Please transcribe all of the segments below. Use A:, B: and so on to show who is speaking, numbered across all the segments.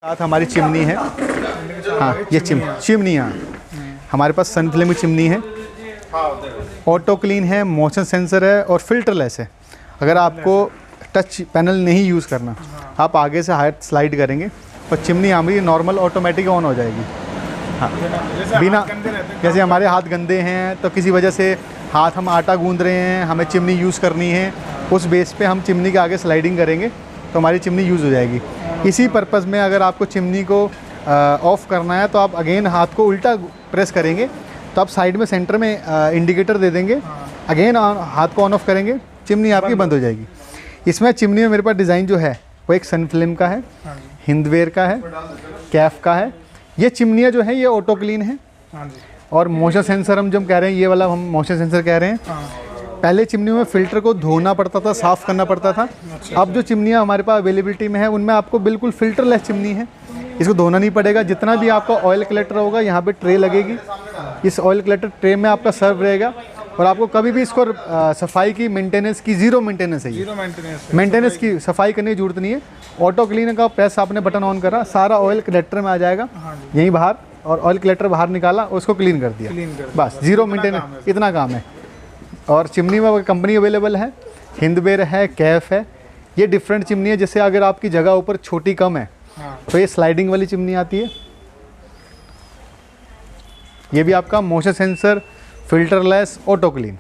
A: साथ हमारी चिमनी है। हाँ, ये चिमनी हाँ, हमारे पास सन फ्लेम की चिमनी है, ऑटो क्लीन है, मोशन सेंसर है और फिल्टरलेस है। अगर आपको टच पैनल नहीं यूज़ करना, आप आगे से हाथ स्लाइड करेंगे और चिमनी हमारी नॉर्मल ऑटोमेटिक ऑन हो जाएगी। हाँ, बिना जैसे हमारे हाथ गंदे हैं तो किसी वजह से हाथ हम आटा गूंद रहे हैं, हमें चिमनी यूज़ करनी है, उस बेस पे हम चिमनी के आगे स्लाइडिंग करेंगे तो हमारी चिमनी यूज़ हो जाएगी। इसी पर्पज़ में अगर आपको चिमनी को ऑफ़ करना है तो आप अगेन हाथ को उल्टा प्रेस करेंगे तो आप साइड में सेंटर में इंडिकेटर दे देंगे, अगेन हाथ को ऑन ऑफ करेंगे, चिमनी आपकी बंद हो जाएगी। इसमें चिमनी में मेरे पास डिज़ाइन जो है वो एक सन फ्लेम का है, हिंदवेयर का है, कैफ का है। ये चिमनियाँ जो है ये ऑटो क्लीन है और मोशन सेंसर हम जो कह रहे हैं, ये वाला हम मोशन सेंसर कह रहे हैं। पहले चिमनियों में फ़िल्टर को धोना पड़ता था, साफ़ करना पड़ता था। अब जो चिमनियाँ हमारे पास अवेलेबिलिटी में है उनमें आपको बिल्कुल फ़िल्टरलेस चिमनी है, इसको धोना नहीं पड़ेगा। जितना भी आपका ऑयल कलेक्टर होगा यहाँ पे ट्रे लगेगी, इस ऑयल कलेक्टर ट्रे में आपका सर्व रहेगा और आपको कभी भी इसको सफाई की मेंटेनेंस की ज़ीरो मेंटेनेंस है, मेंटेनेंस की सफाई करने की जरूरत नहीं है। ऑटो क्लीनर का प्रेस आपने बटन ऑन करा, सारा ऑयल कलेक्टर में आ जाएगा यहीं बाहर, और ऑयल कलेक्टर बाहर निकाला, उसको क्लीन कर दिया, बस ज़ीरो मेंटेनेंस, इतना काम है। और चिमनी में कंपनी अवेलेबल है, हिंदवेयर है, कैफ है। ये डिफरेंट चिमनी है, जैसे अगर आपकी जगह ऊपर छोटी कम है तो ये स्लाइडिंग वाली चिमनी आती है। ये भी आपका motion sensor, filterless, auto clean.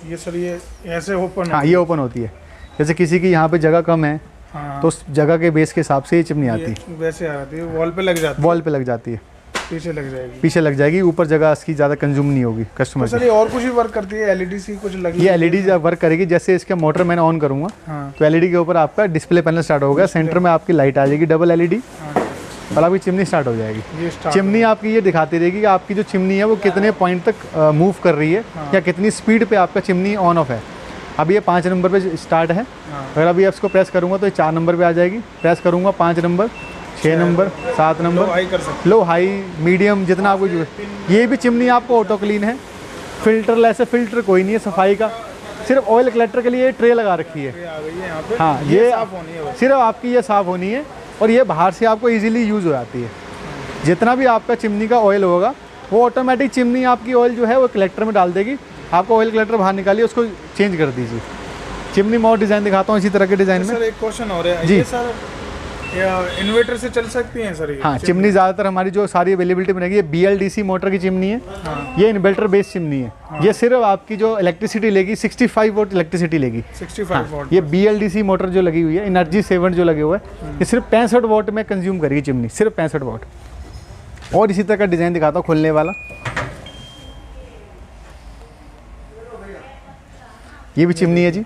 B: ये सर ये ऐसे ओपन,
A: हाँ ये ओपन होती है। जैसे किसी की यहाँ पे जगह कम है तो उस जगह के बेस के हिसाब से ये चिमनी आती है।
B: वैसे आती है, वॉल पे लग जाती है,
A: वॉल पे लग जाती है,
B: पीछे लग जाएगी,
A: पीछे लग जाएगी, ऊपर जगह इसकी ज़्यादा कंज्यूम नहीं होगी कस्टमर
B: की। और कुछ भी वर्क करती है, एलईडी सी कुछ लगी?
A: ये एलईडी वर्क करेगी। जैसे इसका मोटर मैंने ऑन करूँगा तो एलईडी के ऊपर आपका डिस्प्ले पैनल स्टार्ट होगा, सेंटर में आपकी लाइट आ जाएगी डबल एलईडी और आपकी चिमनी स्टार्ट हो जाएगी। चिमनी आपकी ये दिखाती रहेगी कि आपकी जो चिमनी है वो कितने पॉइंट तक मूव कर रही है या कितनी स्पीड पे आपका चिमनी ऑन ऑफ है। अभी ये 5 नंबर पे स्टार्ट है, अगर अभी इसको प्रेस करूँगा तो ये 4 नंबर पे आ जाएगी। प्रेस करूँगा 5 नंबर, 6 नंबर, 7 नंबर, लो हाई मीडियम जितना आपको जो। ये भी चिमनी आपको ऑटो क्लीन है, फिल्टरलेस है, फिल्टर कोई नहीं है सफाई का, सिर्फ ऑयल कलेक्टर के लिए ट्रे लगा रखी है। हाँ, ये सिर्फ आपकी ये साफ़ होनी है और ये बाहर से आपको इजीली यूज़ हो जाती है। जितना भी आपका चिमनी का ऑयल होगा वो ऑटोमेटिक चिमनी आपकी ऑयल जो है वो कलेक्टर में डाल देगी। आपको ऑयल कलेक्टर बाहर निकालिए, उसको चेंज कर दीजिए। चिमनी में और डिज़ाइन दिखाता हूँ इसी तरह के डिज़ाइन में।
B: सर एक क्वेश्चन हो रहा है, ये सर इन्वर्टर से चल सकती हैं सर?
A: हाँ, चिमनी ज़्यादातर हमारी जो सारी अवेलेबिलिटी में रहेगी, ये BLDC मोटर की चिमनी है। ये इन्वर्टर बेस्ड चिमनी है। ये सिर्फ आपकी जो इलेक्ट्रिसिटी लेगी 65 वोल्ट इलेक्ट्रिसिटी लेगी।
B: 65 वोल्ट।
A: ये BLDC मोटर जो लगी हुई है, एनर्जी सेवर जो लगे हुए हैं, ये सिर्फ 65 वोल्ट में कंज्यूम करेगी चिमनी, सिर्फ 65 वोल्ट। और इसी तरह का डिज़ाइन दिखाता हूँ खुलने वाला। ये भी चिमनी है जी,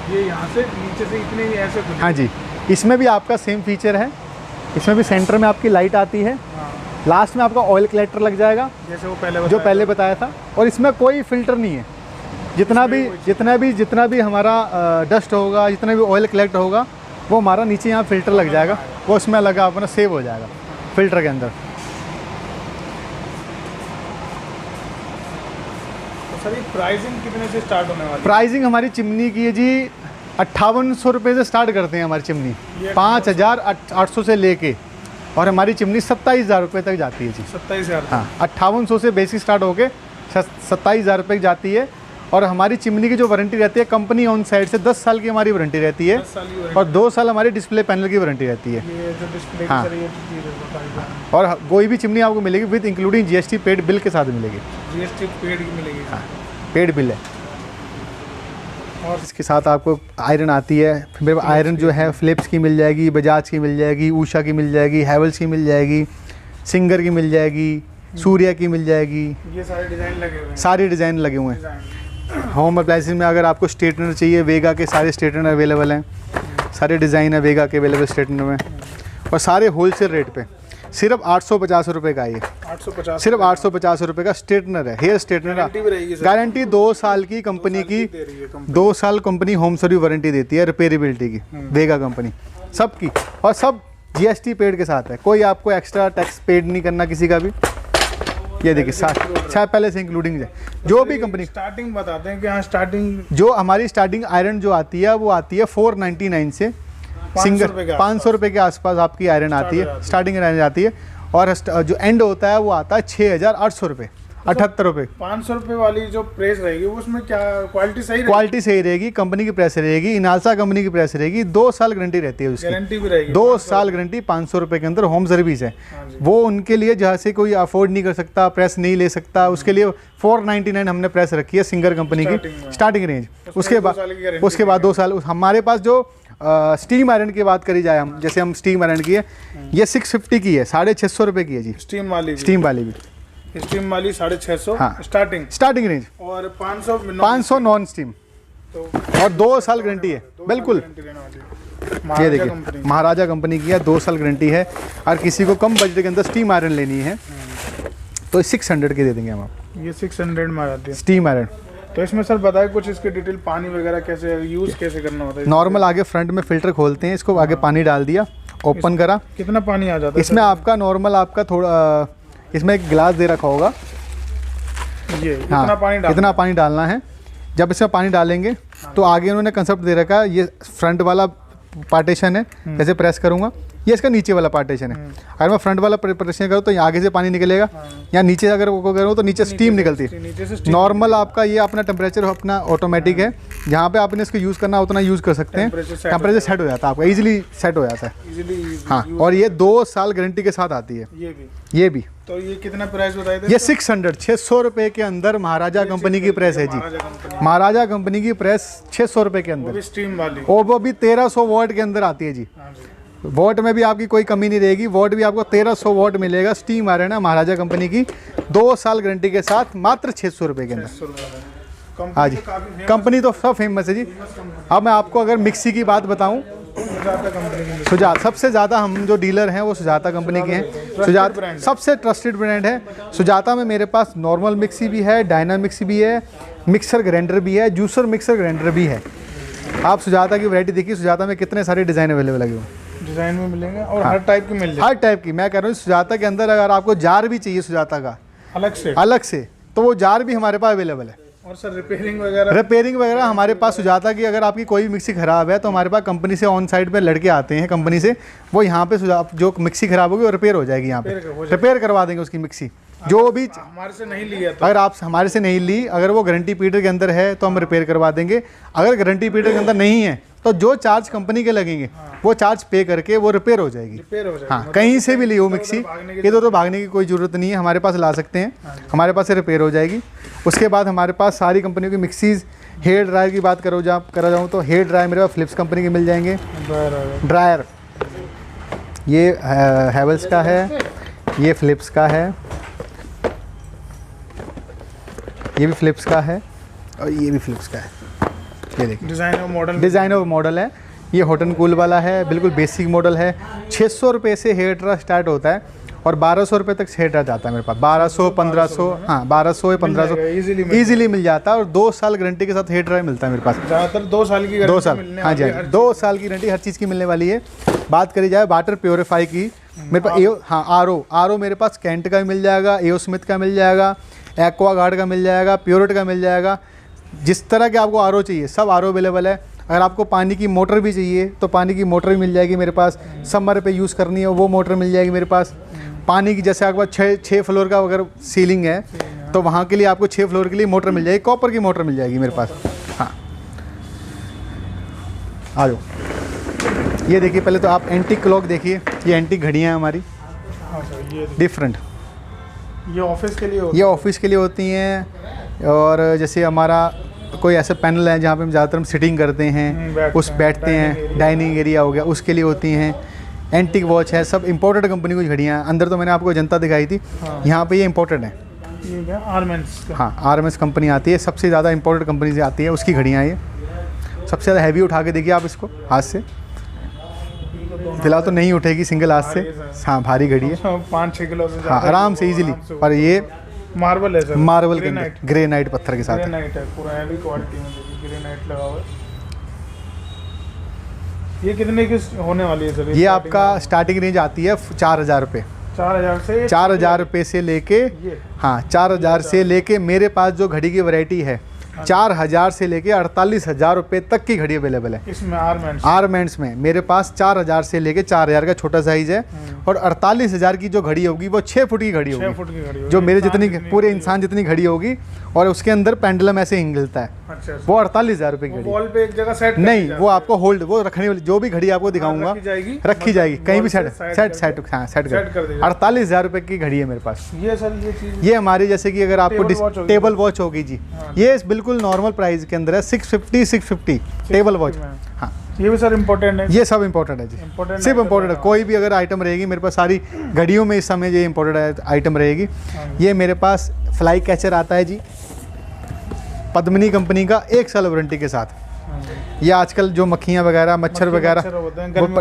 B: ये यहाँ से नीचे से इतने ही ऐसे।
A: हाँ जी, इसमें भी आपका सेम फीचर है। इसमें भी सेंटर में आपकी लाइट आती है, लास्ट में आपका ऑयल कलेक्टर लग जाएगा
B: जैसे वो पहले
A: बताया था। और इसमें कोई फिल्टर नहीं है, जितना भी हमारा डस्ट होगा, जितना भी ऑयल कलेक्ट होगा वो हमारा नीचे यहाँ फिल्टर लग जाएगा, वो उसमें लगा अपना सेव हो जाएगा फिल्टर के अंदर।
B: सर ये प्राइसिंग कितने से स्टार्ट होने वाली है?
A: प्राइसिंग हमारी चिमनी की है जी 5800 रुपये से स्टार्ट करते हैं हमारी चिमनी, 5800 से लेके, और हमारी चिमनी 27,000 रुपये तक जाती है जी।
B: 27,000?
A: हाँ, 5800 से बेसिक स्टार्ट होके 27,000 रुपये की जाती है। और हमारी चिमनी की जो वारंटी रहती है कंपनी ऑन साइड से 10 साल की हमारी वारंटी रहती है, और 2 साल हमारी डिस्प्ले पैनल की वारंटी रहती है।
B: ये जो डिस्प्ले
A: हाँ, और कोई भी चिमनी आपको मिलेगी with including GST paid bill के साथ मिलेगी।
B: GST पेड की मिलेगी?
A: हाँ, पेड बिल है। और इसके साथ आपको आयरन आती है। फिर आयरन जो है फ़िलिप्स की मिल जाएगी, बजाज की मिल जाएगी, उषा की मिल जाएगी, हैवेल्स की मिल जाएगी, सिंगर की मिल जाएगी, सूर्या की मिल जाएगी।
B: ये सारे डिज़ाइन लगे हुए हैं?
A: सारे डिज़ाइन लगे हुए हैं। होम अप्लायंसेस में अगर आपको स्ट्रेटनर चाहिए, वेगा के सारे स्ट्रेटनर अवेलेबल हैं, सारे डिज़ाइन है वेगा के अवेलेबल स्ट्रेटनर में, और सारे होलसेल रेट पे। सिर्फ 850 रुपये का ये,
B: 850,
A: सिर्फ 850 रुपये का स्ट्रेटनर है, हेयर स्ट्रेटनर। गारंटी 2 साल की कंपनी की, 2 साल कंपनी होम सर्विस वारंटी देती है, रिपेयरेबिलिटी की, वेगा कंपनी सबकी, और सब GST पेड के साथ है। कोई आपको एक्स्ट्रा टैक्स पेड नहीं करना किसी का भी। ये देखिए साथ पहले से इंक्लूडिंग है जो भी कंपनी।
B: स्टार्टिंग बताते हैं कि हाँ, स्टार्टिंग
A: जो हमारी स्टार्टिंग आयरन जो आती है वो आती है 499 से, सिंगल 500 रुपये के आसपास आपकी आयरन आती है, स्टार्टिंग आयरन आती है। और जो एंड होता है वो आता है 6,800 रुपये, 78 रुपये।
B: 500 रुपये वाली जो प्रेस रहेगी उसमें क्या क्वालिटी सही रहेगी?
A: क्वालिटी सही रहेगी, कंपनी की प्रेस रहेगी, इनालसा कंपनी की प्रेस रहेगी, 2 साल गारंटी रहती है उसकी,
B: गारंटी भी रहेगी।
A: 2 साल गारंटी, 500 रुपये के अंदर होम सर्विस है। वो उनके लिए जहाँ से कोई अफोर्ड नहीं कर सकता, प्रेस नहीं ले सकता, उसके लिए 499 हमने प्रेस रखी है सिंगर कंपनी की स्टार्टिंग रेंज। उसके बाद 2 साल। हमारे पास जो स्टीम आयरन की बात करी जाए, हम जैसे हम स्टीम आयरन की है, ये 650 की है, 650 रुपये की है जी।
B: स्टीम वाली भी 650।
A: हाँ,
B: स्टार्टिंग
A: रेंज।
B: और
A: 500 नॉन स्टीम,
B: तो
A: और 2 साल गारंटी है बिल्कुल। ये देखिए महाराजा कंपनी की है, 2 साल गारंटी है। और किसी को कम बजट के अंदर स्टीम आयरन लेनी है तो 600 के दे देंगे हम आपको।
B: ये 600 में आ जाती है
A: स्टीम आयरन।
B: तो इसमें सर बताए कुछ इसके डिटेल, पानी वगैरह कैसे यूज़ कैसे करना होता है?
A: नॉर्मल आगे फ्रंट में फिल्टर खोलते हैं, इसको आगे पानी डाल दिया, ओपन करा।
B: कितना पानी आ जाता है
A: इसमें? आपका नॉर्मल आपका थोड़ा, इसमें एक गिलास दे रखा होगा,
B: ये इतना पानी
A: डालना है। जब इसमें पानी डालेंगे तो आगे उन्होंने कंसेप्ट दे रखा है, ये फ्रंट वाला पार्टीशन है, जैसे प्रेस करूँगा ये इसका नीचे वाला पार्टीशन है। अगर मैं फ्रंट वाला पार्टीशन करूँ तो यहाँ आगे से पानी निकलेगा, या नीचे अगर वो करूँ तो नीचे स्टीम निकलती है। नॉर्मल आपका ये अपना टेम्परेचर अपना ऑटोमेटिक है, जहाँ पे आपने इसको यूज़ करना उतना यूज़ कर सकते हैं। टेम्परेचर सेट हो जाता है आपका, ईजिली सेट हो जाता है। हाँ, और ये 2 साल गारंटी के साथ आती है। ये भी
B: तो ये कितना प्राइस बताए थे?
A: ये 600 रुपये के अंदर महाराजा कंपनी की प्रेस है जी। महाराजा कंपनी की प्रेस 600 रुपये के अंदर,
B: स्टीम वाली,
A: और वो भी 1300 वॉट के अंदर आती है जी। वॉट में भी आपकी कोई कमी नहीं रहेगी, वॉट भी आपको 1300 वॉट मिलेगा। स्टीम आयरन है महाराजा कंपनी की, 2 साल गारंटी के साथ, मात्र 600 रुपये के अंदर। हाँ जी, कंपनी तो सब फेमस है जी। अब मैं आपको अगर मिक्सी की बात बताऊं, सुजाता सबसे ज़्यादा हम जो डीलर हैं वो सुजाता कंपनी के हैं। सुजाता सबसे ट्रस्टेड ब्रांड है। सुजाता में मेरे पास नॉर्मल मिक्सी भी है, डायना मिक्सी भी है, मिक्सर ग्राइंडर भी है, जूसर मिक्सर ग्राइंडर भी है। आप सुजाता की वैरायटी देखिए, सुजाता में कितने सारे डिज़ाइन अवेलेबल लगे हुए,
B: डिज़ाइन में मिलेंगे, और हर टाइप की मिल जाएगी।
A: हर टाइप की। मैं कह रहा हूँ सुजाता के अंदर अगर आपको जार भी चाहिए सुजाता का अलग से तो वो जार भी हमारे पास अवेलेबल है।
B: और सर रिपेयरिंग वगैरह
A: हमारे पास सुजाता की, अगर आपकी कोई मिक्सी ख़राब है तो हमारे पास कंपनी से ऑन साइड पे लड़के आते हैं कंपनी से, वो यहाँ पे जो मिक्सी ख़राब होगी वो रिपेयर हो जाएगी, यहाँ पे रिपेयर करवा देंगे उसकी मिक्सी। जो भी
B: हमारे से नहीं लिया तो,
A: अगर आप हमारे से नहीं ली, अगर वो गारंटी पीरियड के अंदर है तो हम रिपेयर करवा देंगे। अगर गारंटी पीरियड के अंदर नहीं है तो जो चार्ज कंपनी के लगेंगे वो चार्ज पे करके वो रिपेयर हो जाएगी। हाँ, कहीं से भी ली हो मिक्सी, ये तो भागने की कोई ज़रूरत नहीं है, हमारे पास ला सकते हैं, हमारे पास से रिपेयर हो जाएगी। उसके बाद हमारे पास सारी कंपनियों की मिक्सीज़। हेयर ड्रायर की बात करा जाऊँ तो हेयर ड्रायर मेरे पास फिलिप्स कंपनी के मिल जाएंगे। ड्रायर ये हैवेल्स का है, ये फिलिप्स का है, ये भी फिलिप्स का है, और ये भी फिलिप्स का है। ये देखिए डिज़ाइन ऑफ मॉडल है। ये हॉट एंड कूल वाला है, बिल्कुल बेसिक मॉडल है। 600 रुपये से हेयर ड्रायर स्टार्ट होता है और 1200 रुपये तक हेयर ड्रायर जाता है मेरे पास। 1200, 1500, हाँ 1200 या 1500 ईजिली मिल जाता है। और 2 साल गारंटी के साथ हेयर ड्रायर मिलता है मेरे पास।
B: ज़्यादातर 2 साल की,
A: 2 साल, हाँ जी, 2 साल की गारंटी हर चीज़ की मिलने वाली है। बात करी जाए वाटर प्योरीफाई की, मेरे पास आर मेरे पास कैंट का मिल जाएगा, एओ स्मिथ का मिल जाएगा, एक्वागार्ड का मिल जाएगा, प्योरिट का मिल जाएगा। जिस तरह के आपको आरओ चाहिए सब आरओ अवेलेबल है। अगर आपको पानी की मोटर भी चाहिए तो पानी की मोटर भी मिल जाएगी मेरे पास। समर पे यूज़ करनी है वो मोटर मिल जाएगी मेरे पास। पानी की जैसे आपके पास 6 फ्लोर का अगर सीलिंग है तो वहाँ के लिए आपको 6 फ्लोर के लिए मोटर मिल जाएगी, कॉपर की मोटर मिल जाएगी मेरे पास। हाँ, आ जाओ। ये देखिए, पहले तो आप एंटीक क्लॉक देखिए, ये एंटीक घड़ियाँ हैं हमारी डिफरेंट।
B: ये ऑफिस
A: के लिए होती हैं। और जैसे हमारा कोई ऐसे पैनल है जहाँ पे हम ज़्यादातर हम सिटिंग करते हैं, उस बैठते हैं, डाइनिंग एरिया हो गया, उसके लिए होती हैं। एंटीक वॉच है, सब इंपोर्टेड कंपनी की घड़ियाँ। अंदर तो मैंने आपको जनता दिखाई थी, यहाँ पे ये इंपोर्टेड है। हाँ, आरएमएस कंपनी आती है, सबसे ज़्यादा इंपोर्टेड कंपनी से आती है, उसकी घड़ियाँ ये सबसे ज़्यादा हैवी। उठा के देखिए आप इसको हाथ से, फिलहाल तो नहीं उठेगी सिंगल हाथ से। हाँ, भारी घड़ी है,
B: 5-6 किलो से
A: हाँ आराम से इजीली। और ये
B: मार्बल है सर,
A: मार्बल के अंदर ग्रेनाइट पत्थर के साथ
B: ग्रेनाइट है, पूरा हैवी क्वालिटी में ग्रेनाइट लगा हुआ है। ये कितने की होने वाली है सर?
A: ये आपका स्टार्टिंग रेंज आती है 4000 रुपये।
B: 4000
A: रुपये से लेके, हाँ 4000 से लेके मेरे पास जो घड़ी की वैरायटी है 4000 से लेके 48,000 रुपये तक की घड़ी अवेलेबल है
B: इसमें आर्मेंट्स
A: आर्मेंट्स में। मेरे पास 4000 से लेके 4000 का छोटा साइज है और 48,000 की जो घड़ी होगी वो 6 फुट की घड़ी
B: 6
A: होगी,
B: फुट की घड़ी
A: जो मेरे जितनी पूरे इंसान जितनी घड़ी होगी, और उसके अंदर पेंडुलम ऐसे हिलता है।
B: अच्छा,
A: वो 48,000 रुपये की घड़ी।
B: वॉल पे एक जगह सेट
A: नहीं, वो आपको होल्ड, वो रखने वाली जो भी घड़ी आपको दिखाऊंगा रखी जाएगी कहीं भी सेट
B: कर
A: कर 48,000 रुपये की घड़ी है मेरे पास।
B: ये सर ये चीज
A: ये हमारी जैसे कि अगर आपको
B: टेबल वॉच होगी।
A: टेबल वॉच होगी जी, ये बिल्कुल नॉर्मल प्राइस के अंदर है 650 टेबल वॉच। हाँ,
B: ये भी सर इम्पोर्टेंट है।
A: ये सब इम्पोर्टेंट है जी,
B: Important
A: सिर्फ
B: है,
A: इम्पोर्टेंट है। कोई भी अगर आइटम रहेगी मेरे पास, सारी घड़ियों में इस समय ये इम्पोर्टेंट आइटम रहेगी। ये मेरे पास फ्लाई कैचर आता है जी, पद्मिनी कंपनी का 1 साल वारंटी के साथ। ये आजकल जो मक्खियाँ वगैरह मच्छर वगैरह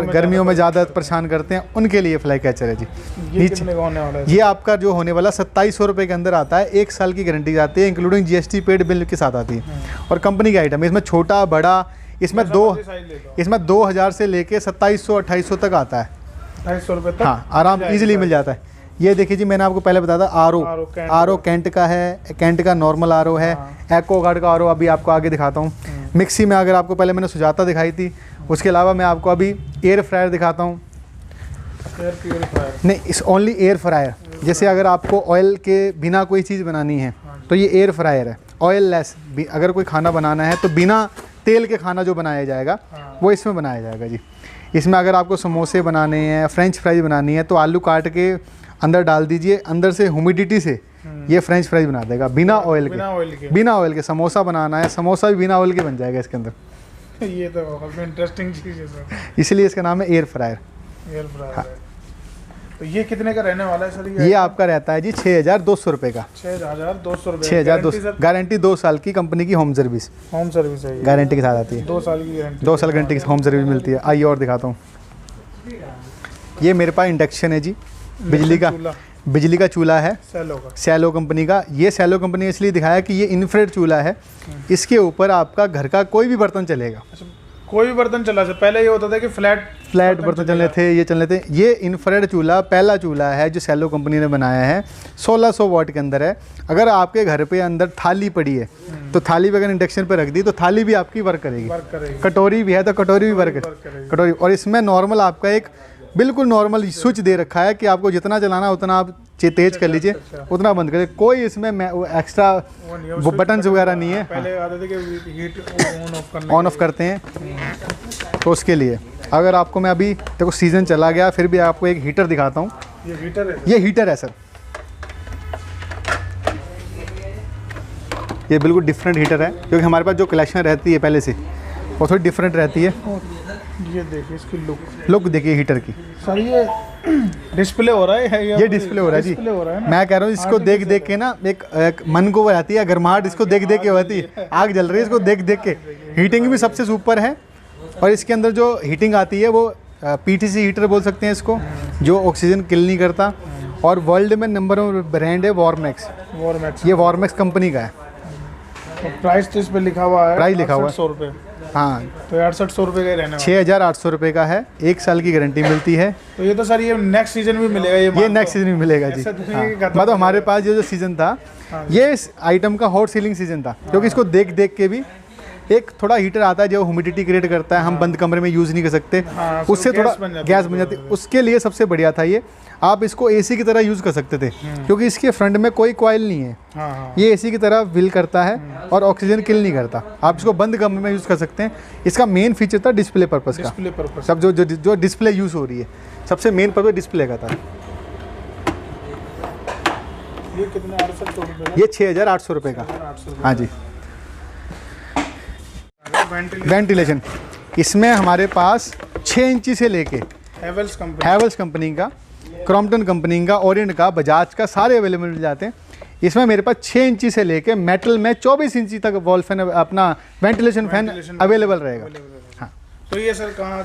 A: गर्मियों में ज़्यादा परेशान करते हैं, उनके लिए फ्लाई कैचर है जी।
B: ये कितने का होने वाला है?
A: ये आपका जो होने वाला 2700 रुपये के अंदर आता है, 1 साल की गारंटी आती है, इंक्लूडिंग GST पेड बिल के साथ आती है। और कंपनी का आइटम है, इसमें छोटा बड़ा, इसमें 2000 से लेके 2700-2800 तक आता है।
B: 250 रुपये तक
A: हाँ, आराम इजीली मिल जाता है। ये देखिए जी, मैंने आपको पहले बताया था आर कैंट का है, कैंट का नॉर्मल आर है, एक्वा गार्ड का आर अभी आपको आगे दिखाता हूँ। मिक्सी में अगर आपको पहले मैंने सुजाता दिखाई थी, उसके अलावा मैं आपको अभी एयर फ्रायर दिखाता हूँ। नहीं, इस ओनली एयर फ्रायर। जैसे अगर आपको ऑयल के बिना कोई चीज़ बनानी है तो ये एयर फ्रायर है, ऑयल लेस। अगर कोई खाना बनाना है तो बिना तेल के खाना जो बनाया जाएगा वो इसमें बनाया जाएगा जी। इसमें अगर आपको समोसे बनाने हैं, फ्रेंच फ्राइज बनानी है, तो आलू काट के अंदर डाल दीजिए, अंदर से ह्यूमिडिटी से ये फ्रेंच फ्राइज बना देगा बिना ऑयल के। बिना ऑयल के समोसा बनाना है, समोसा भी बिना ऑयल के बन जाएगा इसके अंदर।
B: ये तो बहुत इंटरेस्टिंग चीज़ है सर,
A: इसलिए इसका नाम है एयर फ्रायर।
B: हाँ। तो ये कितने का रहने वाला है सर?
A: ये आपका रहता है जी 6,200 रुपये का।
B: 6,200 रुपये।
A: 6,200 गारंटी 2 साल की, कंपनी की होम सर्विस
B: है,
A: गारंटी के साथ आती है।
B: 2 साल की गारंटी,
A: 2 साल गारंटी की होम सर्विस मिलती है। आइए और दिखाता हूँ। ये मेरे पास इंडक्शन है जी, बिजली का चूल्हा है, सैलो कंपनी का। ये सैलो कंपनी ने इसलिए दिखाया कि ये इंफ्रारेड चूल्हा है, इसके ऊपर आपका घर का कोई भी बर्तन चलेगा।
B: अच्छा, कोई भी बर्तन चला सकता। पहले ये होता था कि फ्लैट
A: बर्तन चलने थे, ये चलने थे। ये इंफ्रारेड चूल्हा पहला चूल्हा है जो सैलो कंपनी ने बनाया है, 1600 वाट के अंदर है। अगर आपके घर पे अंदर थाली पड़ी है तो थाली भी अगर इंडक्शन पे रख दी तो थाली भी आपकी वर्क करेगी। कटोरी भी है तो कटोरी भी वर्क कटोरी। और इसमें नॉर्मल आपका एक बिल्कुल नॉर्मल स्विच दे रखा है कि आपको जितना चलाना उतना आप तेज कर लीजिए, उतना बंद करिए। कोई इसमें एक्स्ट्रा बटन वगैरह नहीं है।
B: पहले आते थे कि हीट
A: ऑन ऑफ करते हैं, तो उसके लिए अगर आपको मैं अभी देखो सीज़न चला गया फिर भी आपको एक हीटर दिखाता हूँ। ये हीटर है सर, ये बिल्कुल डिफरेंट हीटर है, क्योंकि हमारे पास जो कलेक्शन रहती है पहले से वो थोड़ी डिफरेंट रहती है।
B: ये देखिए इसकी
A: लुक देखिए हीटर की।
B: सर ये डिस्प्ले हो रहा है,
A: ये डिस्प्ले हो रहा है जी। मैं कह रहा हूँ इसको देख देख के ना एक मन को वो आती है गर्माहट, इसको देख देख के होती है, आग जल रही है इसको देख देख के। हीटिंग भी सबसे सुपर है, और इसके अंदर जो हीटिंग आती है वो PTC हीटर बोल सकते हैं इसको, जो ऑक्सीजन किल नहीं करता। और वर्ल्ड में नंबर 1 ब्रांड है वॉर्मैक्स। ये वॉर्मैक्स कंपनी का है।
B: प्राइस तो इस पर लिखा हुआ है,
A: प्राइस लिखा हुआ है
B: 100 रुपये।
A: हाँ,
B: तो 6800 रुपये का रहने वाला।
A: 6,800 रुपये का है, 1 साल की गारंटी मिलती है।
B: तो ये तो सर ये नेक्स्ट सीजन भी मिलेगा? ये
A: नेक्स्ट सीजन भी मिलेगा जी। मतलब हमारे पास जो सीजन था ये इस आइटम का हॉट सीलिंग सीजन था, क्योंकि इसको देख देख के भी एक थोड़ा हीटर आता है जो ह्यूमिडिटी क्रिएट करता है, हम बंद कमरे में यूज़ नहीं कर सकते, उससे थोड़ा गैस बन जाती है। उसके लिए सबसे बढ़िया था ये। आप इसको AC की तरह यूज़ कर सकते थे, क्योंकि इसके फ्रंट में कोई कॉइल नहीं है। ये AC की तरह व्हील करता है और ऑक्सीजन किल नहीं करता। आप इसको बंद कमरे में यूज़ कर सकते हैं। इसका मेन फीचर था डिस्प्ले पर्पज़ का। सब जो डिस्प्ले यूज़ हो रही है, सबसे मेन पर्पज़ डिस्प्ले का था।
B: ये कितने? 6800 रुपये।
A: ये 6,800 रुपये का। हाँ जी। वेंटिलेशन, इसमें हमारे पास 6 इंची से लेके हैवेल्स कंपनी का, क्रॉम्पटन कंपनी का, ओरिएंट का, बजाज का, सारे अवेलेबल मिल जाते हैं। इसमें मेरे पास 6 इंची से लेके मेटल में 24 इंची तक वॉल फैन, अपना वेंटिलेशन फैन अवेलेबल रहेगा। हाँ,
B: तो ये सर कहाँ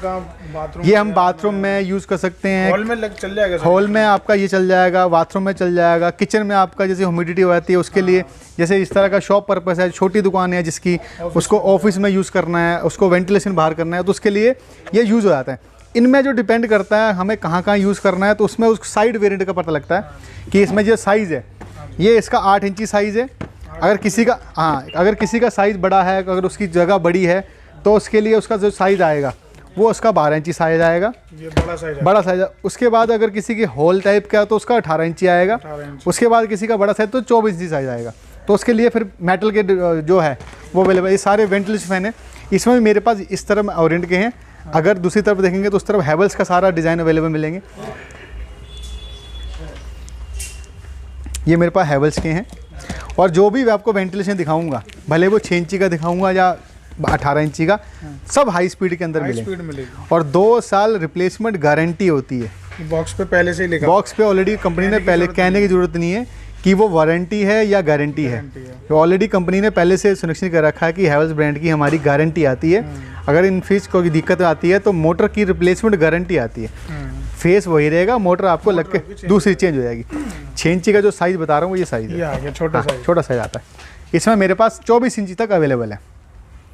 B: बाथरूम?
A: ये हम बाथरूम में यूज़ कर सकते हैं।
B: हॉल में चल जाएगा?
A: हॉल में आपका ये चल जाएगा, बाथरूम में चल जाएगा, किचन में आपका जैसे ह्यूमिडिटी हो जाती है उसके लिए, जैसे इस तरह का शॉप पर्पस है, छोटी दुकान है जिसकी, उसको ऑफिस में यूज़ करना है, उसको वेंटिलेशन बाहर करना है, तो उसके लिए ये यूज़ हो जाता है। इनमें जो डिपेंड करता है हमें कहाँ कहाँ यूज़ करना है, तो उसमें उस साइड वेरिएंट का पता लगता है कि इसमें जो साइज़ है, ये इसका 8 इंची साइज़ है, अगर किसी का, हाँ अगर किसी का साइज़ बड़ा है, अगर उसकी जगह बड़ी है तो उसके लिए उसका जो साइज़ आएगा वो उसका 12 इंची साइज़ आएगा,
B: ये बड़ा साइज है।
A: बड़ा साइज। उसके बाद अगर किसी की हॉल टाइप का तो उसका 18 इंची आएगा।
B: 18 इंच।
A: उसके बाद किसी का बड़ा साइज तो 24 इंची साइज आएगा। तो उसके लिए फिर मेटल के जो है वो अवेलेबल। ये सारे वेंटिलेशन फैन है। इसमें भी मेरे पास इस तरफ ओरिएंट के हैं। अगर दूसरी तरफ देखेंगे तो उस तरफ हैवेल्स का सारा डिज़ाइन अवेलेबल मिलेंगे। ये मेरे पास हैवेल्स के हैं। और जो भी मैं आपको वेंटिलेशन दिखाऊंगा, भले वो 6 इंची का दिखाऊंगा या 18 इंची का, सब हाई स्पीड के अंदर मिलेगा।
B: स्पीड मिलेगी
A: और 2 साल रिप्लेसमेंट गारंटी होती है।
B: बॉक्स पे पहले से ही लिखा,
A: बॉक्स पे ऑलरेडी कंपनी ने पहले कहने की ज़रूरत नहीं है कि वो वारंटी है या गारंटी है। तो ऑलरेडी कंपनी ने पहले से सुनिश्चित कर रखा है कि हैवेल्स ब्रांड की हमारी गारंटी आती है। अगर इन फेस कोई दिक्कत आती है तो मोटर की रिप्लेसमेंट गारंटी आती है। फेस वही रहेगा, मोटर आपको लग के दूसरी चेंज हो जाएगी। 6 इंची का जो साइज़ बता रहा हूँ वो ये साइज़
B: ये
A: है।
B: आ गया छोटा साइज।
A: छोटा साइज आता है। इसमें मेरे पास 24 इंची तक अवेलेबल है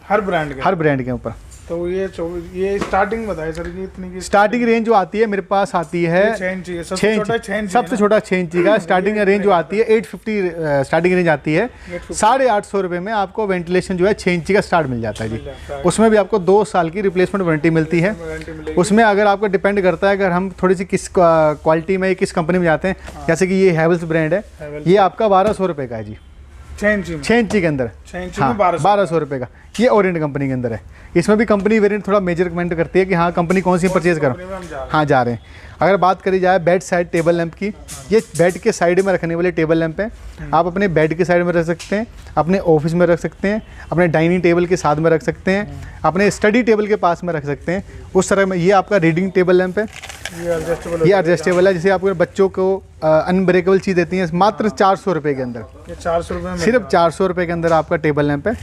B: हर ब्रांड के,
A: हर ब्रांड के ऊपर।
B: तो ये स्टार्टिंग बताइए सर कि इतनी की
A: स्टार्टिंग रेंज जो आती है मेरे पास आती है
B: 6 इंची है,
A: 6
B: सबसे
A: इंच,
B: छोटा 6 इंची,
A: सबसे छोटा 6 इंची का स्टार्टिंग रेंज जो आती है 850 स्टार्टिंग रेंज आती है। 850 रुपये में आपको वेंटिलेशन जो है 6 इंची का स्टार्ट मिल जाता है जी। उसमें भी आपको 2 साल की रिप्लेसमेंट वारंटी मिलती है। उसमें अगर आपको डिपेंड करता है अगर हम थोड़ी सी किस क्वालिटी में किस कंपनी में जाते हैं, जैसे कि ये हैवेल्स ब्रांड है, ये आपका 1200 रुपये का है जी।
B: 6 इंची में,
A: 6 इंची के अंदर
B: 6 इंची
A: हाँ
B: में 1200
A: 1200 रुपये का। ये ओरिएंट कंपनी के अंदर है। इसमें भी कंपनी वेरिएंट थोड़ा मेजर कमेंट करती है कि हाँ कंपनी कौन सी परचेज करो।
B: कंपनी में हम जा रहे हैं।
A: हाँ जा रहे हैं। अगर बात करी जाए बेड साइड टेबल लैंप की, ये बेड के साइड में रखने वाले टेबल लैंप हैं। आप अपने बेड के साइड में रख सकते हैं, अपने ऑफिस में रख सकते हैं, अपने डाइनिंग टेबल के साथ में रख सकते हैं, अपने स्टडी टेबल के पास में रख सकते हैं। उस तरह में ये आपका रीडिंग टेबल लैंप है। ये एडजस्टेबल है। जैसे आपके बच्चों को अनब्रेकेबल चीज़ देती हैं, मात्र 400 रुपये के अंदर,
B: ये 400 रुपये में
A: सिर्फ 400 रुपये के अंदर आपका टेबल लैंप है।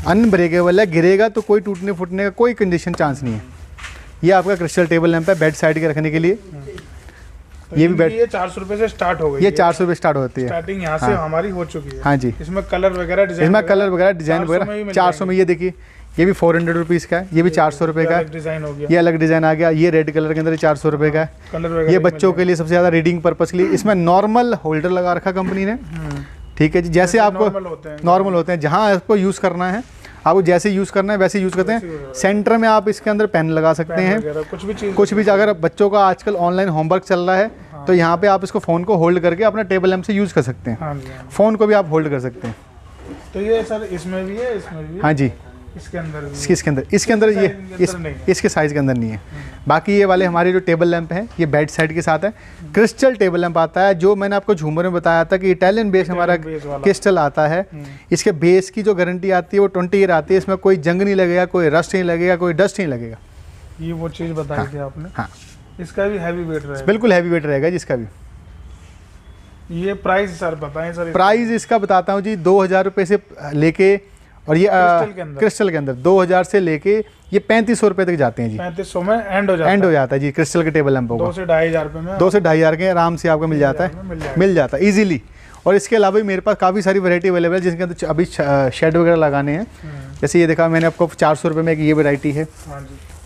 A: अनब्रेकेबल है, गिरेगा तो कोई टूटने फूटने का कोई कंडीशन चांस नहीं है। ये आपका क्रिस्टल टेबल लैंप है बेड साइड के रखने के लिए।
B: तो
A: ये भी बेड,
B: ये 400 रुपये से स्टार्ट हो गई
A: ये
B: है।
A: 400 रुपये स्टार्ट होती है।
B: स्टार्टिंग यहाँ से हमारी हो चुकी है।
A: हाँ जी।
B: इसमें कलर वगैरह डिजाइन,
A: इसमें कलर वगैरह डिज़ाइन वगैरह 400 में। ये देखिए ये भी 400 रुपीज़ का है। ये भी 400 रुपये का है।
B: डिजाइन हो गया,
A: ये अलग डिज़ाइन आ गया। ये रेड कलर के अंदर 400 रुपये का है।
B: कलर वगैरह
A: ये बच्चों के लिए सबसे ज़्यादा रीडिंग पर्पज़ के लिए। इसमें नॉर्मल होल्डर लगा रखा कंपनी ने। ठीक है जी। जैसे आपको नॉर्मल होते हैं, जहाँ आपको यूज़ करना है, आपको जैसे यूज़ करना है वैसे यूज़ करते हैं। सेंटर में आप इसके अंदर पेन लगा सकते हैं। कुछ भी अगर बच्चों का आजकल ऑनलाइन होमवर्क चल रहा है तो यहाँ पे आप इसको फ़ोन को होल्ड करके अपना टेबल लैंप से यूज़ कर सकते हैं। फ़ोन को भी आप होल्ड कर सकते हैं।
B: तो ये सर इसमें भी है, इसमें भी है?
A: हाँ जी।
B: इसके अंदर भी है?
A: इसके अंदर ये इसके साइज़ के अंदर नहीं है। बाकी ये वाले हमारे जो टेबल लैंप हैं ये बेड साइड के साथ है। क्रिस्टल टेबल लैंप आता है, जो मैंने आपको झूमर में बताया था कि इटालियन बेस हमारा क्रिस्टल आता है। इसके बेस की जो गारंटी आती है वो 20 ईयर आती है। इसमें कोई जंग नहीं लगेगा, कोई रस्ट नहीं लगेगा, कोई डस्ट नहीं लगेगा।
B: ये वो चीज़ बताई थी आपने।
A: हाँ
B: इसका भी हैवी वेट रहेगा?
A: बिल्कुल हैवी वेट रहेगा जिसका भी।
B: ये प्राइस सर बताएं सर।
A: प्राइस इसका बताता हूँ जी, 2000 रुपये से लेके, और ये क्रिस्टल के अंदर 2000 से लेके ये 3500 रुपये तक जाते हैं जी।
B: 3500 में एंड हो जाता
A: है जी क्रिस्टल के टेबल लैंपों का।
B: 2 से 2500 रुपये में,
A: 2 से 2500 के आराम से आपको मिल जाता है ईजिली। और इसके अलावा भी मेरे पास काफ़ी सारी वैरायटी अवेलेबल है जिसके अंदर अभी शेड वगैरह लगाने हैं। जैसे ये देखा मैंने आपको 400 रुपये में एक ये वैरायटी है।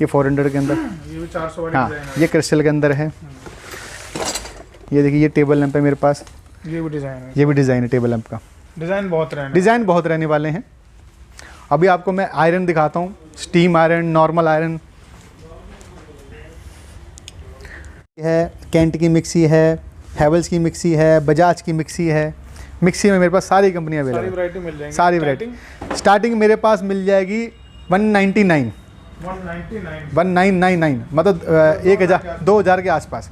A: ये 400 के अंदर,
B: ये भी 400 वाली
A: हाँ
B: डिज़ाइन है।
A: ये क्रिस्टल के अंदर है। ये देखिए ये टेबल लैंप है मेरे पास।
B: ये भी डिज़ाइन है।
A: ये भी डिज़ाइन है टेबल लैंप का। डिज़ाइन बहुत रहने वाले हैं। अभी आपको मैं आयरन दिखाता हूँ, स्टीम आयरन, नॉर्मल आयरन है, कैंट की मिक्सी है, हैवेल्स की मिक्सी है, बजाज की मिक्सी है। मिक्सी में मेरे पास सारी कंपनियाँ अवेलेबल हैं,
B: वैरायटी मिल जाएगी।
A: सारी वैरायटी। स्टार्टिंग मेरे पास मिल जाएगी 199 1999, मतलब 1000 2000 के आसपास।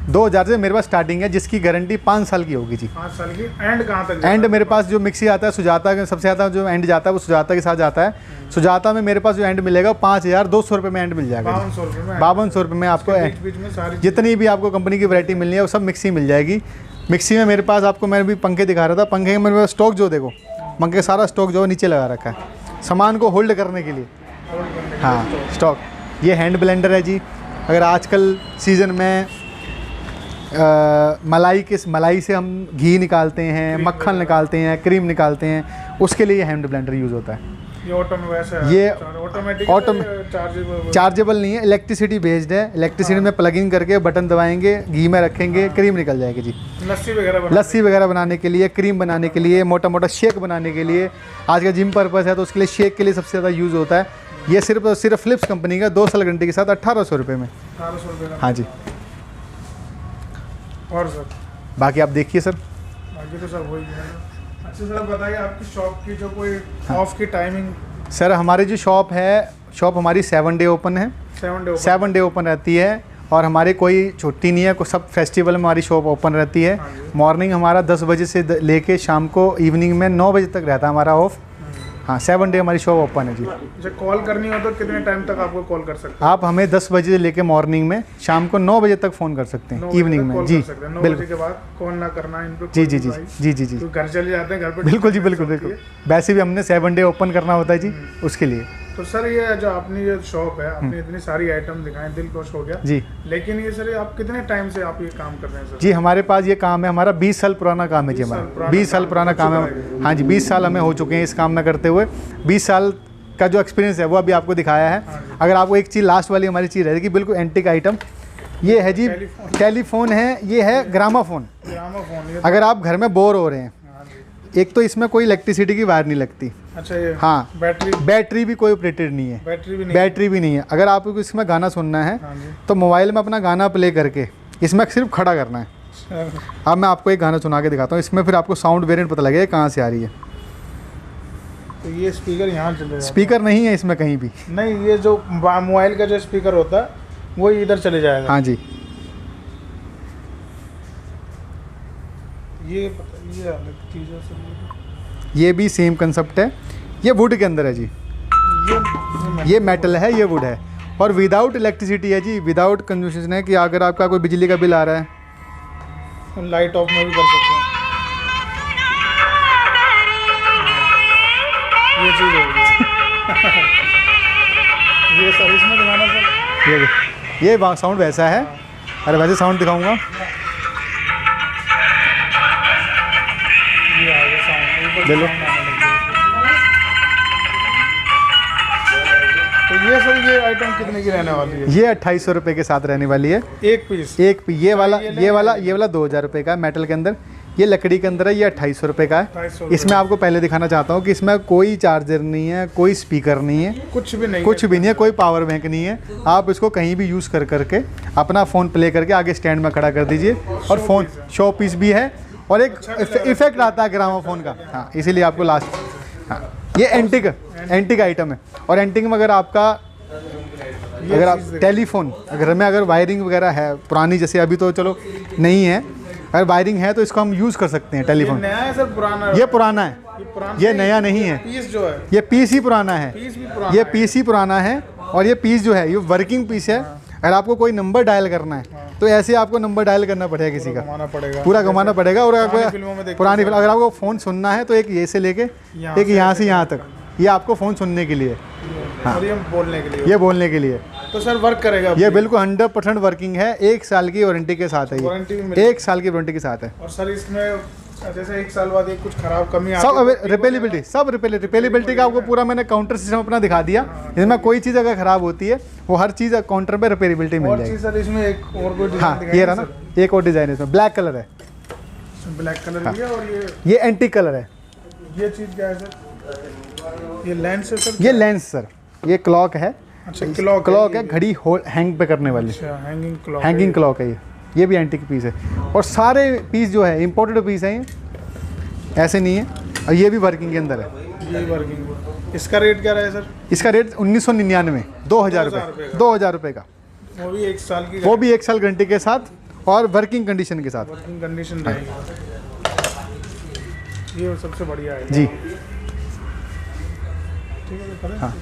A: 2000 से मेरे पास स्टार्टिंग है, जिसकी गारंटी 5 साल की होगी जी।
B: 5 साल की। एंड कहाँ तक?
A: एंड मेरे पास जो मिक्सी आता है सुजाता का, सबसे ज़्यादा जो एंड जाता है वो सुजाता के साथ जाता है। सुजाता में मेरे पास जो एंड मिलेगा 5200 रुपये में एंड मिल जाएगा। 5200 रुपये में आपको
B: बीच में सारी
A: जितनी भी आपको कंपनी की वैरायटी मिलनी है वो सब मिक्सी मिल जाएगी। मिक्सी में मेरे पास आपको मैं भी पंखे दिखा रहा था, पंखे में मेरे पास स्टॉक जो देखो, पंखे सारा स्टॉक जो नीचे लगा रखा है सामान को होल्ड करने के लिए। हाँ स्टॉक। ये हैंड ब्लेंडर है जी। अगर आजकल सीज़न में मलाई से हम घी निकालते हैं, मक्खन निकालते हैं, क्रीम निकालते हैं, उसके लिए ये हैंड ब्लेंडर यूज़ होता है।
B: ये ऑटो में वैसे है,
A: ये
B: ऑटोमेटिक चार्जेबल
A: चार्जेबल नहीं है, इलेक्ट्रिसिटी बेस्ड है। इलेक्ट्रिसिटी में प्लग इन करके बटन दबाएंगे, घी में रखेंगे, क्रीम निकल जाएगी जी। लस्सी वगैरह बनाने के लिए, क्रीम बनाने के लिए, मोटा मोटा शेक बनाने के लिए, आज का जिम पर्पस है तो उसके लिए शेक के लिए सबसे ज़्यादा यूज़ होता है। ये सिर्फ फ़िलिप्स कंपनी का 2 साल गारंटी के साथ 1800 रुपये में।
B: 1800 रुपये।
A: हाँ जी।
B: और सर
A: बाकी आप देखिए सर।
B: बाकी तो सब वही है। अच्छा सर बताइए आपकी शॉप की जो कोई ऑफ की टाइमिंग।
A: सर हमारी जो शॉप है, शॉप हमारी 7 डे ओपन है, 7 डे ओपन रहती है। और हमारी कोई छुट्टी नहीं है, सब फेस्टिवल में हमारी शॉप ओपन रहती है। मॉर्निंग हमारा 10 बजे से लेके शाम को इवनिंग में 9 बजे तक रहता है हमारा ऑफ। हाँ 7 डे हमारी शॉप ओपन है जी।
B: जब कॉल करनी हो तो कितने टाइम तक आपको कॉल कर सकते हैं?
A: आप हमें 10 बजे से लेके मॉर्निंग में शाम को 9 बजे तक फ़ोन कर सकते हैं, इवनिंग में जी।
B: 9 बजे के बाद कॉल ना करना इनको।
A: जी जी जी जी जी जी
B: तो घर चले जाते हैं, घर पे
A: बिल्कुल जी, बिल्कुल बिल्कुल। वैसे भी हमने 7 डे ओपन करना होता है जी, उसके लिए।
B: तो सर ये जो अपनी ये शॉप है, आपने इतनी सारी आइटम दिखाएं, दिल खुश हो गया
A: जी।
B: लेकिन ये सर आप कितने टाइम से आप ये काम कर रहे हैं सर?
A: जी हमारे पास ये काम है, हमारा 20 साल पुराना काम है जी। हमारा 20 साल पुराना काम है। हाँ जी, 20 साल हमें हो चुके हैं इस काम में करते हुए। 20 साल का जो एक्सपीरियंस है वो अभी आपको दिखाया है। अगर आपको एक चीज़ लास्ट वाली हमारी चीज़ रहेगी, बिल्कुल एंटीक आइटम, ये है जी टेलीफोन है, ये है ग्रामाफोन। अगर आप घर में बोर हो रहे हैं, एक तो इसमें कोई इलेक्ट्रिसिटी की वायर नहीं लगती।
B: अच्छा ये
A: हाँ, बैटरी भी कोई ऑपरेटेड नहीं है, बैटरी भी नहीं है। अगर आपको इसमें गाना सुनना है तो मोबाइल में अपना गाना प्ले करके इसमें सिर्फ खड़ा करना है। अब मैं आपको एक गाना सुना के दिखाता हूँ, इसमें फिर आपको साउंड वेरिएंट पता लगेगा कहाँ से आ रही है।
B: तो ये स्पीकर यहाँ चले,
A: स्पीकर नहीं है इसमें कहीं भी
B: नहीं, ये जो मोबाइल का जो स्पीकर होता है वो इधर चले जाएगा।
A: हाँ जी।
B: ये अलग चीज़ है सर।
A: ये भी सेम कंसेप्ट है, ये वुड के अंदर है जी। ये मेटल है, ये वुड है और विदाउट इलेक्ट्रिसिटी है जी, विदाउट कंजम्पशन है कि अगर आपका कोई बिजली का बिल आ रहा है,
B: लाइट ऑफ में भी कर सकते हैं। ये चीज़ होगी। ये सर इसमें दिखाना सर,
A: ये साउंड वैसा है। अरे वैसे साउंड दिखाऊंगा,
B: ये आ गया साउंड।
A: ले लो।
B: तो ये सर ये आइटम कितने की रहने वाली है?
A: ये 2800 रुपये के साथ रहने वाली है।
B: एक पीस
A: ये वाला 2000 रुपये का मेटल के अंदर, ये लकड़ी के अंदर है, ये 2800 रुपये का है। इसमें आपको पहले दिखाना चाहता हूँ कि इसमें कोई चार्जर नहीं है, कोई स्पीकर नहीं है,
B: कुछ भी नहीं
A: है, कोई पावर बैंक नहीं है। आप इसको कहीं भी यूज़ करके अपना फ़ोन प्ले करके आगे स्टैंड में खड़ा कर दीजिए। और फ़ोन शो पीस भी है और एक इफेक्ट आता है ग्रामोफोन का। हाँ इसीलिए आपको लास्ट, हाँ ये एंटिक आइटम है। और एंटिक में अगर आपका अगर आप टेलीफोन घर में अगर वायरिंग वगैरह है पुरानी, जैसे अभी तो चलो नहीं है, अगर वायरिंग है तो इसको हम यूज़ कर सकते हैं। टेलीफोन
B: नया है सर, पुराना?
A: ये पुराना है, ये नया नहीं है।
B: पीस जो है
A: ये पीस ही पुराना है, ये पीस ही पुराना है। और ये पीस जो है ये वर्किंग पीस है। अगर आपको कोई नंबर डायल करना है तो ऐसे आपको नंबर डायल करना पड़ेगा, किसी का पूरा घुमाना पड़ेगा। और पुरानी फिल्म अगर आपको फ़ोन सुनना है तो एक ये से लेके एक यहाँ से यहाँ तक, ये आपको फ़ोन सुनने के लिए, हाँ
B: और ये बोलने के लिए,
A: ये बोलने के लिए।
B: तो सर वर्क करेगा?
A: ये बिल्कुल 100% वर्किंग है, 1 साल की वारंटी के साथ है। ये 1 साल की वारंटी के साथ है।
B: और सर इसमें जैसे 1 साल बाद ये कुछ खराब कमी
A: सब रिपेलेबिलिटी, सब रिपेलेबिलिटी का आपको पूरा मैंने काउंटर सिस्टम अपना दिखा दिया। इसमें कोई चीज़ अगर ख़राब होती है वो हर चीज़ काउंटर पे रिपेलेबिलिटी मिल जाएगी।
B: सर इसमें एक और कोई डिज़ाइन?
A: हाँ ये रहा ना, एक और डिज़ाइन इसमें ब्लैक कलर है,
B: ब्लैक कलर भी है। और
A: ये एंटीक कलर है।
B: ये चीज़ क्या है सर? ये लेंस है सर?
A: ये लेंस सर, ये क्लॉक है।
B: अच्छा
A: क्लॉक है, घड़ी हैंग पे करने वाली।
B: अच्छा
A: हैंगिंग क्लॉक है ये भी एंटीक पीस है। और सारे पीस जो है इम्पोर्टेड पीस है, ये ऐसे नहीं है। और ये भी वर्किंग के अंदर है।
B: ये वर्किंग। इसका रेट क्या रहा है सर?
A: इसका रेट 1999, 2000 रुपये, 2000 रुपये का।
B: वो भी 1 साल की,
A: वो भी 1 साल गारंटी के साथ और वर्किंग कंडीशन के साथ।
B: वर्किंग कंडीशन रहेगी। ये सबसे बढ़िया है
A: जी।
B: ठीक है,
A: हाँ।